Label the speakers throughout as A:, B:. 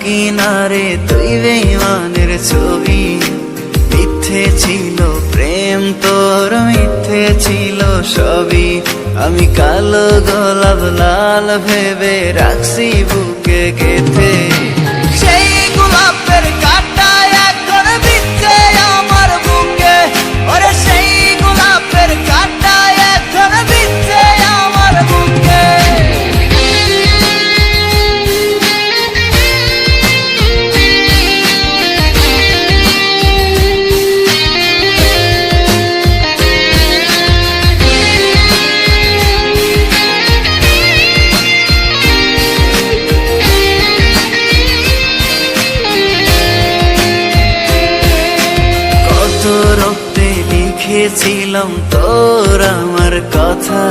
A: কিনারে তুই বেঈমানের ছবি। মিথ্যে ছিল প্রেম তোর, মিথ্যে ছিল সবই। আমি কালো গোলাপ লাল ভেবে রাখছি বুকে গেঁথে। সেই গোলাপের কাঁটা এখন বিচ্ছে আমার বুকে, ওরে সেই গোলাপের কাঁটা এখন বিচ্ছে আমার বুকে। রক্তে লিখেছিলাম তোর আমার কথা,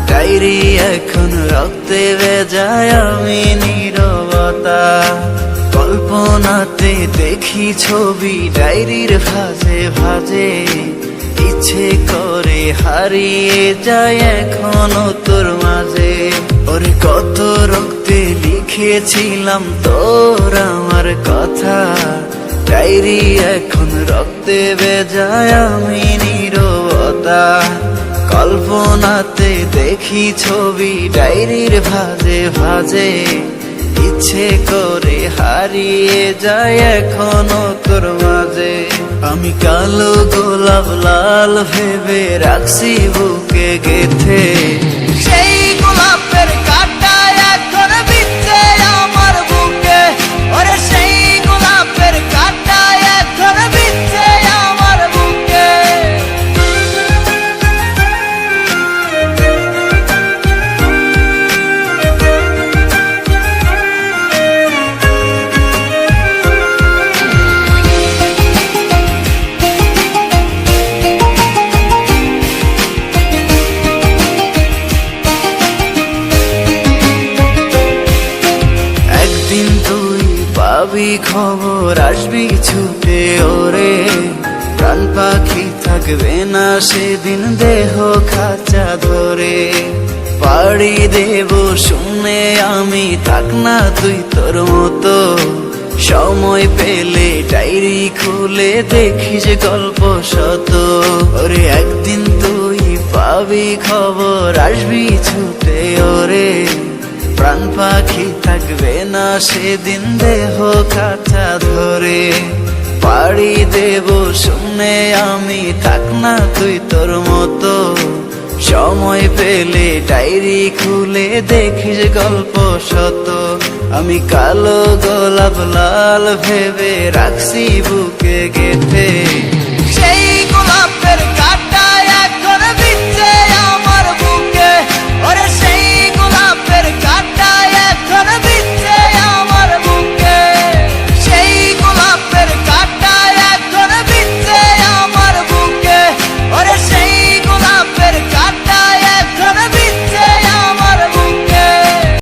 A: ডায়েরি এখন রক্তে ভেজায় আমি নীরবতা। কল্পনাতে দেখি ছবি ডায়েরির ভাঁজে ভাঁজে, ইচ্ছে করে হারিয়ে যায় এখনো তোর মাঝে। ওর কত রক্তে লিখেছিলাম তোর আমার কথা, ডায়েরি এখন রক্তে ভেজায় আমি নীরবতা। কল্পনাতে দেখি ছবি ডায়েরির ভাঁজে ভাঁজে, ইচ্ছে করে হারিয়ে যায় এখনো তোর মাঝে। আমি কালো গোলাপ লাল ভেবে রাখছি বুকে গেঁথে। সেই গোলাপের কাঁটা এখন বিচ্ছে আমার বুকে, ওরে সেই গোলাপের কাঁটা এখন বিচ্ছে আমার বুকে। একদিন তুই পাবি খবর, আসবি ছুটে ওরে। প্রাণ পাখি থাকবে না সেদিন দেহ খাঁচা ধরে। পাড়ি দেব শুনে আমি, থাক না তুই তোর মতো। সময় পেলে ডায়েরি খুলে দেখিস গল্প শত। ওরে একদিন তুই পাবি খবর, আসবি ছুটে ওরে। প্রাণ পাখি থাকবে না সেদিন দেহ খাঁচা ধরে। পাড়ি দেব শুনে আমি, থাক না তুই তোর মতো। সময় পেলে ডায়েরি খুলে দেখিস গল্প শত। আমি কালো গোলাপ লাল ভেবে রাখছি বুকে গেঁথে। সেই গোলাপের কাঁটা